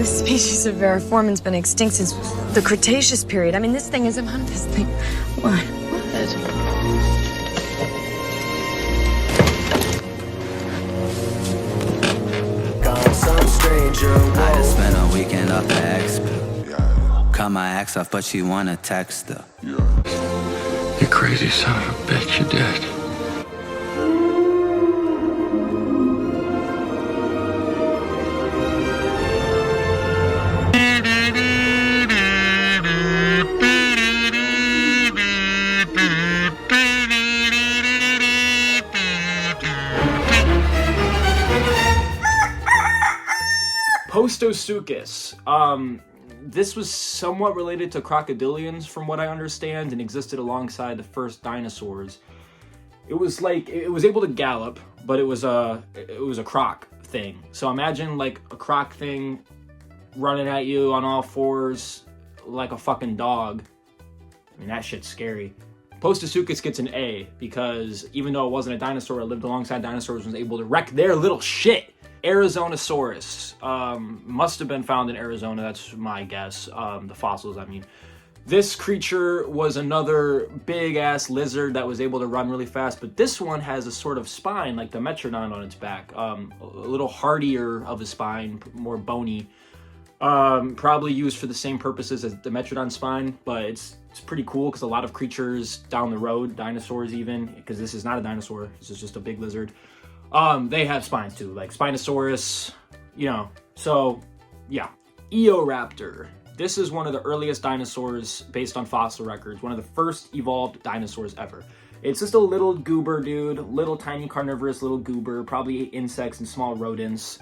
This species of variformin's been extinct since the Cretaceous period. I mean, this thing is about this thing. What? I just spent a weekend off the expo. Cut my ex off, but she wanna text her. You crazy son of a bitch, you did. Postosuchus. This was somewhat related to crocodilians from what I understand and existed alongside the first dinosaurs. It was able to gallop, but it was a croc thing. So imagine like a croc thing running at you on all fours like a fucking dog. I mean, that shit's scary. Postosuchus gets an A because even though it wasn't a dinosaur, it lived alongside dinosaurs and was able to wreck their little shit. Arizonosaurus must have been found in Arizona. That's my guess. The fossils, I mean. This creature was another big-ass lizard that was able to run really fast, but this one has a sort of spine like the Metrodon on its back. A little hardier of a spine, more bony. Probably used for the same purposes as the Metrodon spine, but it's pretty cool because a lot of creatures down the road, dinosaurs even, because this is not a dinosaur, this is just a big lizard, they have spines too, like Spinosaurus, you know. So, yeah. Eoraptor. This is one of the earliest dinosaurs based on fossil records, one of the first evolved dinosaurs ever. It's just a little goober dude, little tiny carnivorous little goober, probably ate insects and small rodents.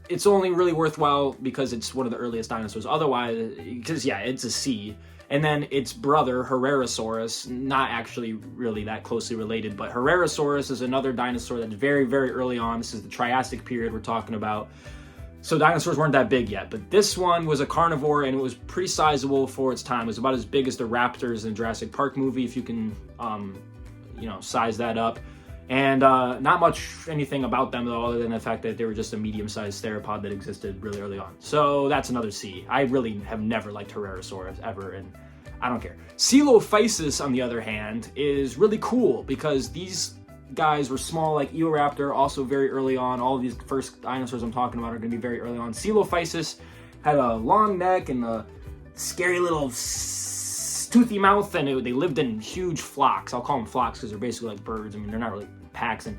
It's only really worthwhile because it's one of the earliest dinosaurs. Otherwise, because yeah, it's a C. And then its brother, Herrerasaurus, not actually really that closely related, but Herrerasaurus is another dinosaur that's very, very early on. This is the Triassic period we're talking about. So dinosaurs weren't that big yet, but this one was a carnivore and it was pretty sizable for its time. It was about as big as the raptors in the Jurassic Park movie, if you can, size that up. And not much anything about them, though, other than the fact that they were just a medium-sized theropod that existed really early on. So that's another C. I really have never liked Herrerasaurus ever, and I don't care. Coelophysis, on the other hand, is really cool because these guys were small like Eoraptor, also very early on. All of these first dinosaurs I'm talking about are going to be very early on. Coelophysis had a long neck and a scary little toothy mouth, and they lived in huge flocks. I'll call them flocks because they're basically like birds. I mean, they're not really packs. And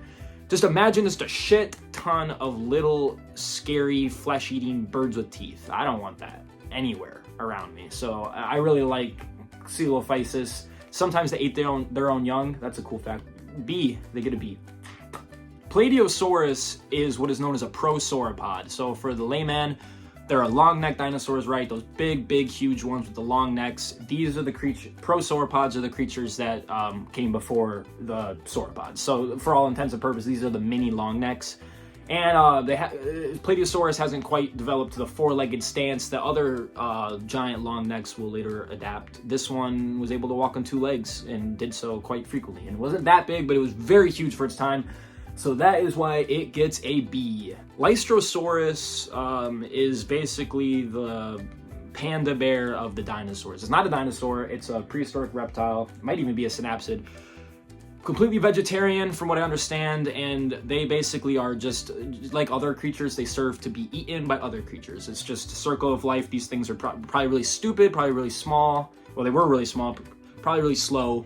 just imagine just a shit ton of little scary flesh-eating birds with teeth. I don't want that anywhere around me. So I really like Coelophysis. Sometimes they ate their own young. That's a cool fact. B, they get a B. Plateosaurus is what is known as a prosauropod. So for the layman, there are long-necked dinosaurs, right? Those big, huge ones with the long necks. These are the creatures. Prosauropods are the creatures that came before the sauropods. So for all intents and purposes, these are the mini long necks. And Plateosaurus hasn't quite developed the four-legged stance that other giant long necks will later adapt. This one was able to walk on two legs and did so quite frequently. And it wasn't that big, but it was very huge for its time. So that is why it gets a B. Lystrosaurus is basically the panda bear of the dinosaurs. It's not a dinosaur, it's a prehistoric reptile. It might even be a synapsid. Completely vegetarian from what I understand, and they basically are just like other creatures. They serve to be eaten by other creatures. It's just a circle of life. These things are probably really stupid, probably really small. Well, they were really small, probably really slow.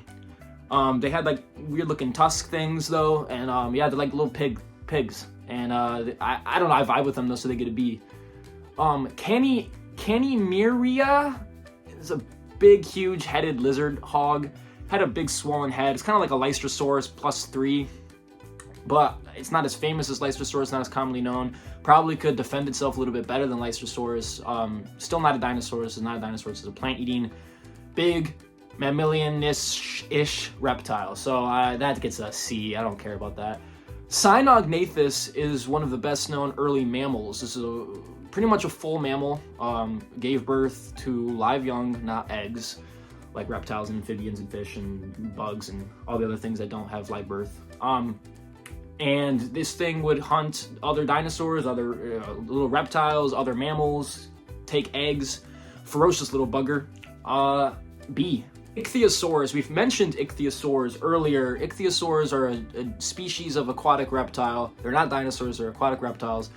They had like weird looking tusk things though, and yeah, they're like little pigs. And I don't know, I vibe with them though, so they get a B. Canimeria is a big, huge headed lizard hog. Had a big swollen head. It's kind of like a Lystrosaurus +3, but it's not as famous as Lystrosaurus, not as commonly known. Probably could defend itself a little bit better than Lystrosaurus. Still not a dinosaur. This is not a dinosaur. This is a plant-eating, big, mammalian-ish reptile. So that gets a C. I don't care about that. Cynognathus is one of the best-known early mammals. This is pretty much a full mammal. Gave birth to live young, not eggs, like reptiles and amphibians and fish and bugs and all the other things that don't have live birth. And this thing would hunt other dinosaurs, other little reptiles, other mammals, take eggs. Ferocious little bugger. B. Ichthyosaurs. We've mentioned ichthyosaurs earlier. Ichthyosaurs are a species of aquatic reptile. They're not dinosaurs, they're aquatic reptiles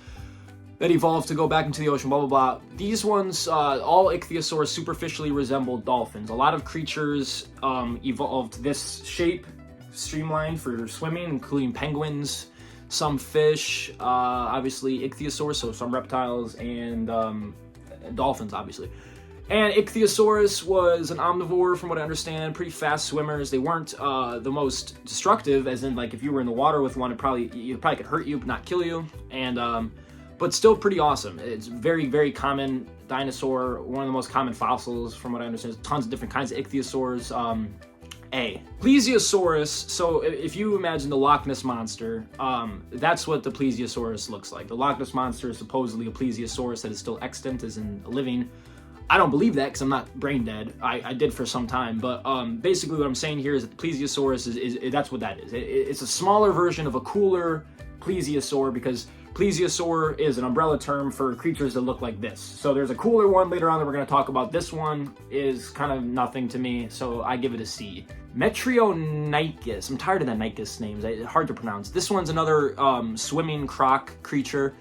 that evolved to go back into the ocean, blah, blah, blah. These ones, all ichthyosaurs superficially resemble dolphins. A lot of creatures evolved this shape, streamlined for swimming, including penguins, some fish, obviously ichthyosaurs, so some reptiles, and dolphins, obviously. And Ichthyosaurus was an omnivore, from what I understand, pretty fast swimmers. They weren't the most destructive, as in, like, if you were in the water with one, it probably could hurt you, but not kill you. And but still pretty awesome. It's very, very common dinosaur, one of the most common fossils, from what I understand. There's tons of different kinds of ichthyosaurs. A. Plesiosaurus. So if you imagine the Loch Ness Monster, that's what the Plesiosaurus looks like. The Loch Ness Monster is supposedly a Plesiosaurus that is still extant, as in living. I don't believe that because I'm not brain dead. I did for some time, but basically what I'm saying here is that the Plesiosaurus is that's what that is. It's a smaller version of a cooler plesiosaur, because plesiosaur is an umbrella term for creatures that look like this. So there's a cooler one later on that we're going to talk about. This one is kind of nothing to me, so I give it a C. Metrionychus. I'm tired of that Nychus names. Hard to pronounce. This one's another swimming croc creature.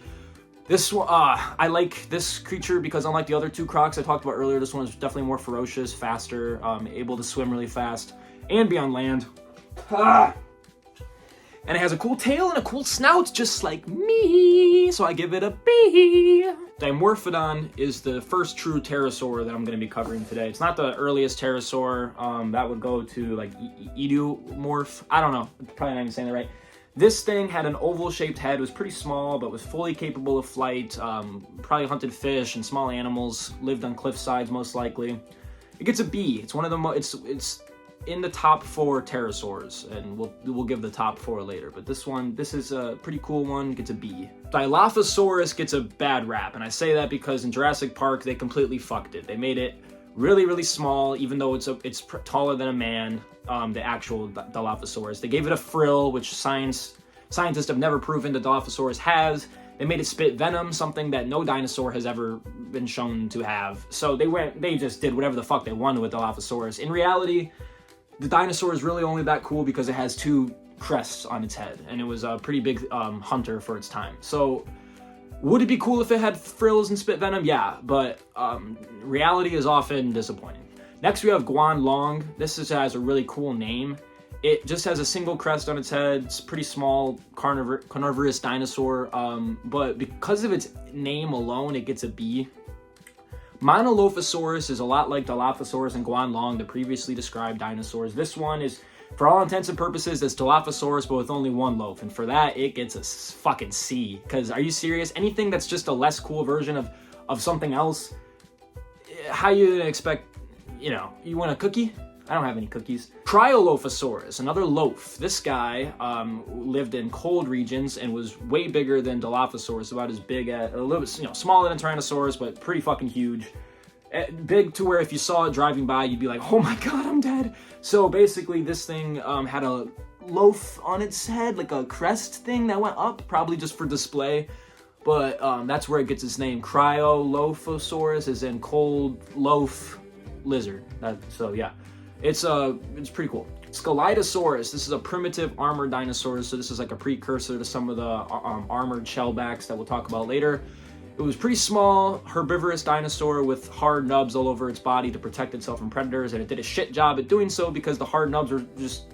This one, I like this creature because unlike the other two crocs I talked about earlier, this one is definitely more ferocious, faster, able to swim really fast, and be on land. And it has a cool tail and a cool snout, just like me, so I give it a B. Dimorphodon is the first true pterosaur that I'm going to be covering today. It's not the earliest pterosaur. That would go to, like, Edomorph. I don't know. Probably not even saying that right. This thing had an oval-shaped head, was pretty small, but was fully capable of flight, probably hunted fish and small animals, lived on cliff sides most likely. It gets a B. It's one of the it's in the top 4 pterosaurs, and we'll give the top 4 later, but this is a pretty cool one, gets a B. Dilophosaurus gets a bad rap, and I say that because in Jurassic Park, they completely fucked it. They made it really, really small, even though it's taller than a man, the actual Dilophosaurus. They gave it a frill, which scientists have never proven the Dilophosaurus has. They made it spit venom, something that no dinosaur has ever been shown to have. So they just did whatever the fuck they wanted with Dilophosaurus. In reality, the dinosaur is really only that cool because it has 2 crests on its head, and it was a pretty big hunter for its time. So would it be cool if it had frills and spit venom? Yeah, but reality is often disappointing. Next we have Guanlong. This has a really cool name. It just has a single crest on its head. It's a pretty small carnivorous dinosaur, but because of its name alone, it gets a B. Monolophosaurus is a lot like Dilophosaurus and Guanlong, the previously described dinosaurs. This one is, for all intents and purposes, it's Dilophosaurus, but with only 1 loaf. And for that, it gets a fucking C. Because, are you serious? Anything that's just a less cool version of something else, how you expect, you want a cookie? I don't have any cookies. Cryolophosaurus, another loaf. This guy lived in cold regions and was way bigger than Dilophosaurus, about as big as, a little bit, smaller than Tyrannosaurus, but pretty fucking huge. Big to where if you saw it driving by, you'd be like, oh my god, I'm dead. So basically, this thing had a loaf on its head, like a crest thing that went up, probably just for display. But that's where it gets its name. Cryolophosaurus is in cold loaf lizard. So yeah. It's pretty cool. Scelidosaurus. This is a primitive armored dinosaur, so this is like a precursor to some of the armored shellbacks that we'll talk about later. It was pretty small, herbivorous dinosaur with hard nubs all over its body to protect itself from predators, and it did a shit job at doing so because the hard nubs were just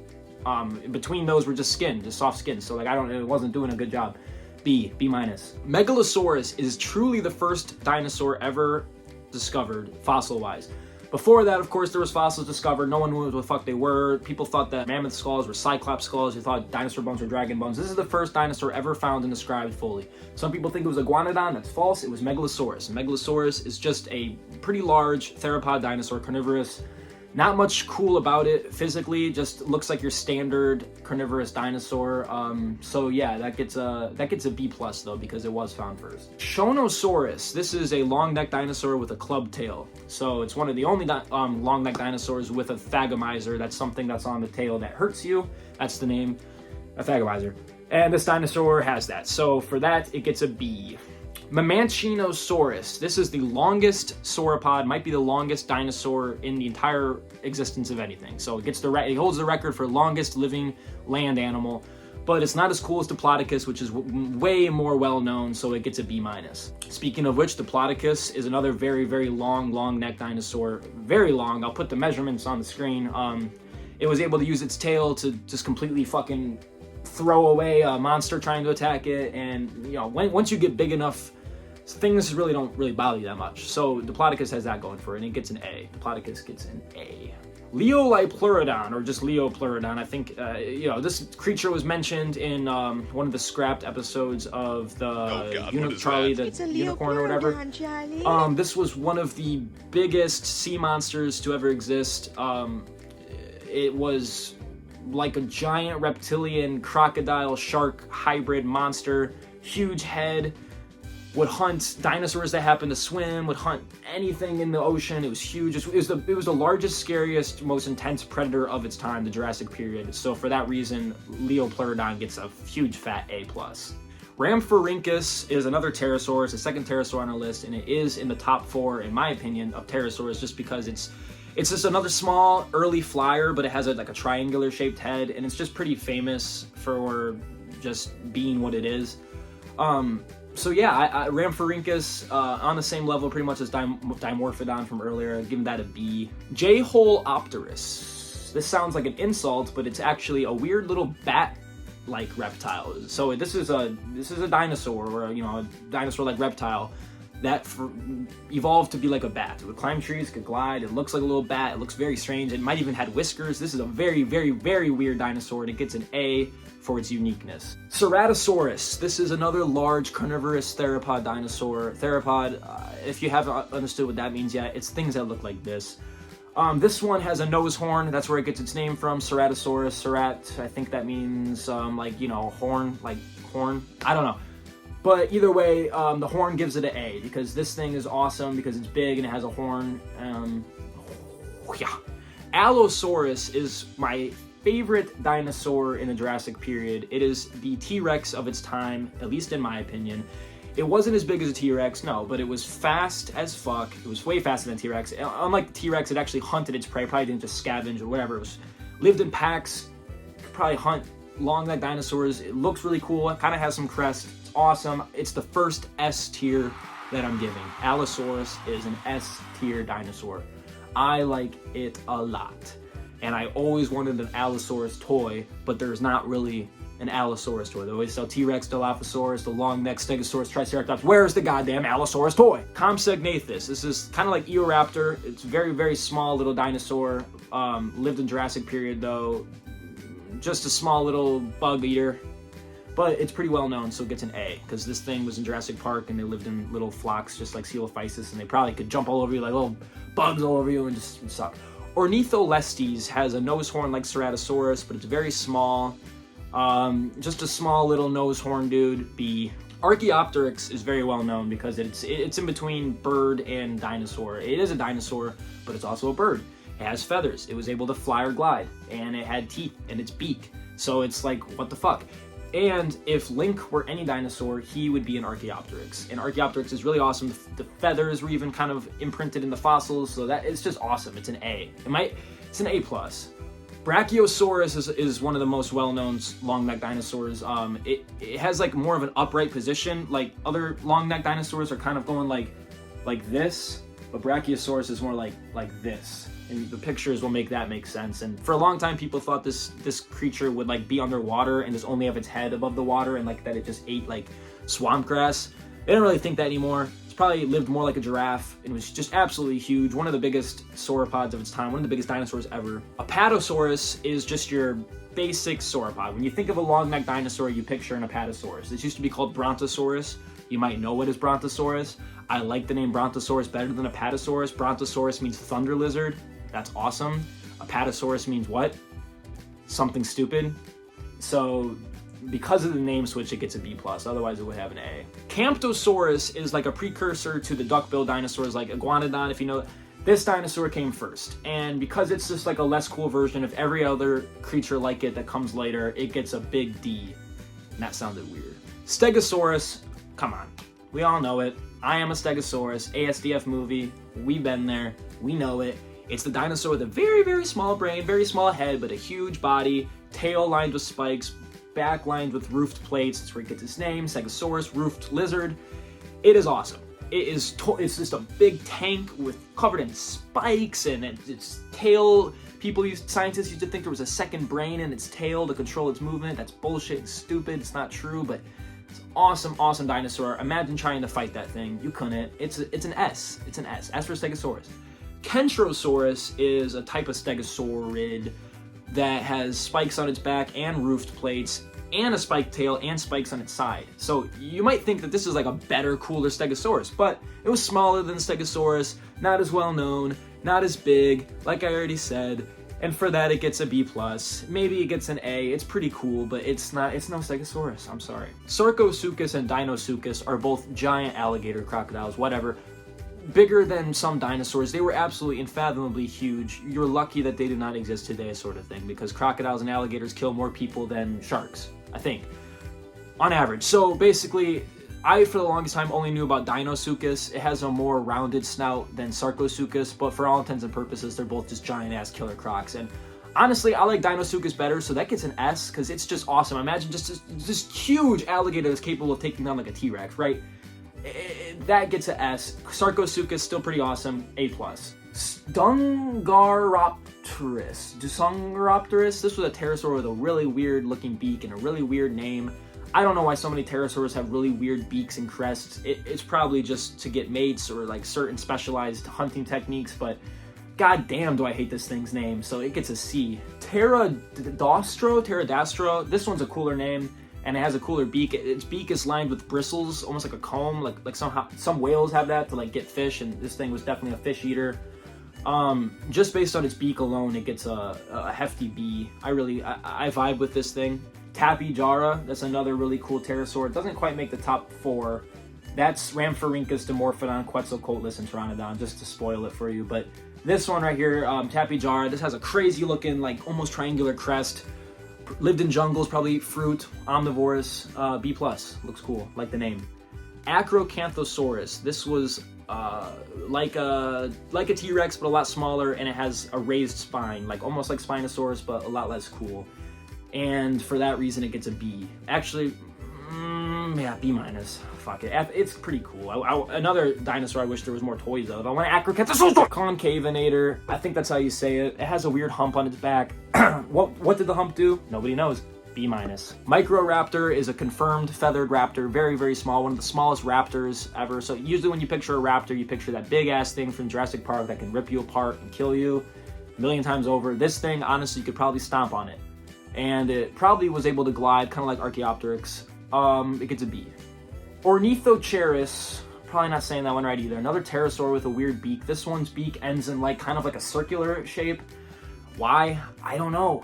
between those were just skin, just soft skin. So it wasn't doing a good job. B minus. Megalosaurus is truly the first dinosaur ever discovered fossil-wise. Before that, of course, there was fossils discovered. No one knew what the fuck they were. People thought that mammoth skulls were cyclops skulls. They thought dinosaur bones were dragon bones. This is the first dinosaur ever found and described fully. Some people think it was a iguanodon. That's false. It was Megalosaurus. Megalosaurus is just a pretty large theropod dinosaur, carnivorous. Not much cool about it physically. Just looks like your standard carnivorous dinosaur. So yeah, that gets a B plus though because it was found first. Shonosaurus. This is a long-necked dinosaur with a club tail. So it's one of the only long-necked dinosaurs with a thagomizer. That's something that's on the tail that hurts you. That's the name, a thagomizer. And this dinosaur has that. So for that, it gets a B. Mamenchinosaurus. This is the longest sauropod, might be the longest dinosaur in the entire existence of anything. So it gets it holds the record for longest living land animal, but it's not as cool as Diplodocus, which is way more well known, so it gets a B-. Speaking of which, Diplodocus is another very, very long neck dinosaur. Very long. I'll put the measurements on the screen. It was able to use its tail to just completely fucking throw away a monster trying to attack it, and you know, once you get big enough, things really don't bother you that much. So Diplodocus has that going for it, and it gets an A. Diplodocus gets an A. Leopleurodon, or just Leopleurodon. I think, this creature was mentioned in one of the scrapped episodes of the Charlie the Unicorn or whatever. This was one of the biggest sea monsters to ever exist. It was like a giant reptilian crocodile shark hybrid monster, huge head, would hunt dinosaurs that happened to swim, would hunt anything in the ocean. It was huge. It was the largest, scariest, most intense predator of its time, the Jurassic period. So for that reason, Leopleurodon gets a huge fat A+. Rhamphorhynchus is another pterosaur. It's the second pterosaur on our list, and it is in the top 4, in my opinion, of pterosaurs, just because it's just another small early flyer, but it has a triangular shaped head, and it's just pretty famous for just being what it is. So yeah, Rhamphorhynchus, on the same level pretty much as Dimorphodon from earlier, I'd give that a B. J-Holeopterus. This sounds like an insult, but it's actually a weird little bat-like reptile. So this is a dinosaur, or a dinosaur-like reptile that evolved to be like a bat. It would climb trees, could glide, it looks like a little bat, it looks very strange, it might even had whiskers. This is a very, very, very weird dinosaur, and it gets an A for its uniqueness. Ceratosaurus. This is another large carnivorous theropod dinosaur. Theropod, if you haven't understood what that means yet, it's things that look like this. This one has a nose horn. That's where it gets its name from. Ceratosaurus. Cerat, I think that means horn, like horn. I don't know. But either way, the horn gives it an A, because this thing is awesome because it's big and it has a horn. Allosaurus is my favorite dinosaur in the Jurassic period. It is the T-Rex of its time, at least in my opinion. It wasn't as big as a T-Rex, no, but it was fast as fuck. It was way faster than T-Rex. Unlike the T-Rex, it actually hunted its prey, probably didn't just scavenge or whatever. It lived in packs, could probably hunt long-necked dinosaurs. It looks really cool. It kind of has some crest. It's awesome. It's the first S tier that I'm giving. Allosaurus is an S tier dinosaur. I like it a lot. And I always wanted an Allosaurus toy, but there's not really an Allosaurus toy. They always sell T-Rex, Dilophosaurus, the long-necked Stegosaurus, Triceratops. Where's the goddamn Allosaurus toy? Compsognathus. This is kind of like Eoraptor. It's very, very small little dinosaur. Lived in Jurassic period though. Just a small little bug eater. But it's pretty well known, so it gets an A, because this thing was in Jurassic Park and they lived in little flocks just like Coelophysis, and they probably could jump all over you like little bugs all over you and just suck. Ornitholestes has a nose horn like Ceratosaurus, but it's very small. Just a small little nose horn dude. B. Archaeopteryx is very well known because it's in between bird and dinosaur. It is a dinosaur, but it's also a bird. It has feathers. It was able to fly or glide, and it had teeth in its beak. So it's like, what the fuck? And if Link were any dinosaur, he would be an Archaeopteryx. And Archaeopteryx is really awesome. The feathers were even kind of imprinted in the fossils, so that it's just awesome. It's an A. It's an A+. Brachiosaurus is one of the most well-known long-necked dinosaurs. It has like more of an upright position. Like other long-necked dinosaurs are kind of going like this, but Brachiosaurus is more like this. And the pictures will make that make sense. And for a long time, people thought this creature would like be underwater and just only have its head above the water, and like that it just ate like swamp grass. They don't really think that anymore. It's probably lived more like a giraffe and was just absolutely huge. One of the biggest sauropods of its time. One of the biggest dinosaurs ever. Apatosaurus is just your basic sauropod. When you think of a long-necked dinosaur, you picture an Apatosaurus. This used to be called Brontosaurus. You might know it as Brontosaurus. I like the name Brontosaurus better than Apatosaurus. Brontosaurus means thunder lizard. That's awesome. Apatosaurus means what? Something stupid. So because of the name switch, it gets a B+. Otherwise, it would have an A. Camptosaurus is like a precursor to the duck-billed dinosaurs like Iguanodon, if you know. This dinosaur came first. And because it's just like a less cool version of every other creature like it that comes later, it gets a big D. And that sounded weird. Stegosaurus, come on. We all know it. I Am a Stegosaurus, ASDF movie. We've been there. We know it. It's the dinosaur with a very, very small brain, very small head, but a huge body, tail lined with spikes, back lined with roofed plates. That's where it gets its name, Stegosaurus, roofed lizard. It is awesome. It's just a big tank covered in spikes, and its tail. Scientists used to think there was a second brain in its tail to control its movement. That's bullshit and stupid. It's not true, but it's an awesome, awesome dinosaur. Imagine trying to fight that thing. You couldn't. It's an S. It's an S. S for Stegosaurus. Kentrosaurus is a type of stegosaurid that has spikes on its back and roofed plates and a spiked tail and spikes on its side. So you might think that this is like a better, cooler Stegosaurus, but it was smaller than Stegosaurus, not as well known, not as big, like I already said, and for that it gets a B+. Maybe it gets an A. It's pretty cool, but it's no Stegosaurus, I'm sorry. Sarcosuchus and Dinosuchus are both giant alligator crocodiles, whatever. Bigger than some dinosaurs. They were absolutely unfathomably huge. You're lucky that they do not exist today, sort of thing, because crocodiles and alligators kill more people than sharks, I think, on average. So basically, I, for the longest time, only knew about Dinosuchus. It has a more rounded snout than Sarcosuchus, but for all intents and purposes, they're both just giant-ass killer crocs. And honestly, I like Dinosuchus better, so that gets an S, because it's just awesome. Imagine just this huge alligator that's capable of taking down like a T-Rex, right? That gets an S. Sarcosuchus, still pretty awesome, A+. Dusungropterus. This was a pterosaur with a really weird looking beak and a really weird name. I don't know why so many pterosaurs have really weird beaks and crests. It's probably just to get mates or like certain specialized hunting techniques, but god damn do I hate this thing's name, so it gets a C. Pterodastro. This one's a cooler name, and it has a cooler beak. Its beak is lined with bristles, almost like a comb, like some whales have that to like get fish, and this thing was definitely a fish eater. Just based on its beak alone, it gets a hefty B. I vibe with this thing. Tapijara, that's another really cool pterosaur. It doesn't quite make the top 4. That's Rhamphorhynchus, Dimorphodon, Quetzalcoatlus, and Pteranodon, just to spoil it for you. But this one right here, Tapijara, this has a crazy looking, like almost triangular crest. Lived in jungles, probably fruit, omnivorous, B+. Looks cool, like the name. Acrocanthosaurus. This was like a T-Rex, but a lot smaller, and it has a raised spine, like almost like Spinosaurus, but a lot less cool. And for that reason, it gets a B. Actually, yeah, B-. Fuck it. It's pretty cool. Another dinosaur I wish there was more toys of. I want an Acrocanthosaurus! Concavinator. I think that's how you say it. It has a weird hump on its back. What did the hump do? Nobody knows. B-. Microraptor is a confirmed feathered raptor. Very, very small. One of the smallest raptors ever. So usually when you picture a raptor, you picture that big-ass thing from Jurassic Park that can rip you apart and kill you a million times over. This thing, honestly, you could probably stomp on it. And it probably was able to glide, kind of like Archaeopteryx. It gets a B. Ornithocheirus, probably not saying that one right either. Another pterosaur with a weird beak. This one's beak ends in like kind of like a circular shape. Why? I don't know.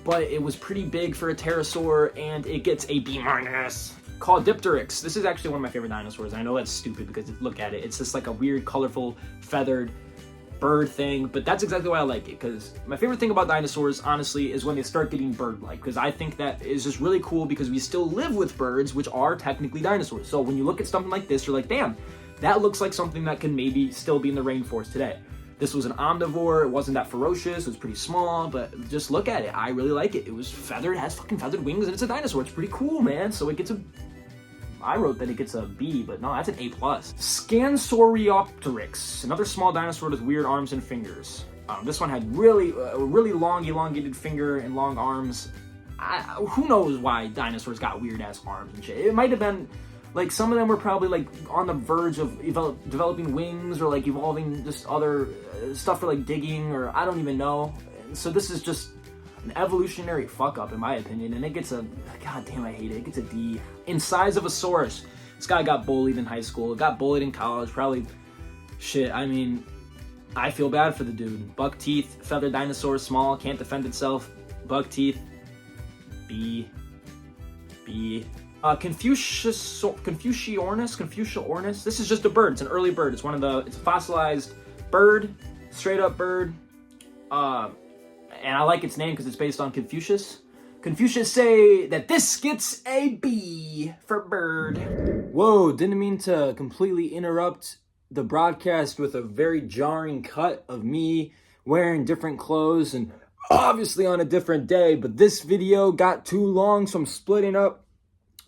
But it was pretty big for a pterosaur, and it gets a B-. Caudipteryx. This is actually one of my favorite dinosaurs. I know that's stupid because look at it. It's just like a weird, colorful, feathered bird thing, but that's exactly why I like it, because my favorite thing about dinosaurs, honestly, is when they start getting bird-like, because I think that is just really cool, because we still live with birds, which are technically dinosaurs. So when you look at something like this, you're like, damn, that looks like something that can maybe still be in the rainforest today. This was an omnivore. It wasn't that ferocious. It was pretty small, but just look at it. I really like it. It was feathered, has fucking feathered wings, and it's a dinosaur. It's pretty cool, man. So it gets a... I wrote that it gets a B, but no, that's an A+. Scansoriopteryx, another small dinosaur with weird arms and fingers. This one had really long, elongated finger and long arms. Who knows why dinosaurs got weird-ass arms and shit. It might have been, like, some of them were probably, like, on the verge of developing wings or, like, evolving just other stuff for, like, digging, or I don't even know. So this is just an evolutionary fuck-up, in my opinion, and it gets a... God damn, I hate it. It gets a D. Incisivsaurus. This guy got bullied in high school, got bullied in college, probably... Shit, I mean, I feel bad for the dude. Buck teeth, feathered dinosaur, small, can't defend itself. Buck teeth, B. Confuciornis. This is just a bird. It's an early bird. It's a fossilized bird, straight up bird. And I like its name because it's based on Confucius. Confucius say that this gets a B for bird. Whoa, didn't mean to completely interrupt the broadcast with a very jarring cut of me wearing different clothes and obviously on a different day, but this video got too long, so I'm splitting up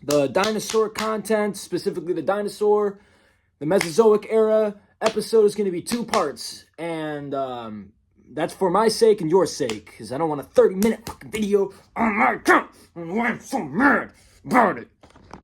the dinosaur content, specifically the dinosaur, the Mesozoic Era episode is going to be 2 parts, and that's for my sake and your sake, because I don't want a 30-minute fucking video on my account. I'm so mad about it.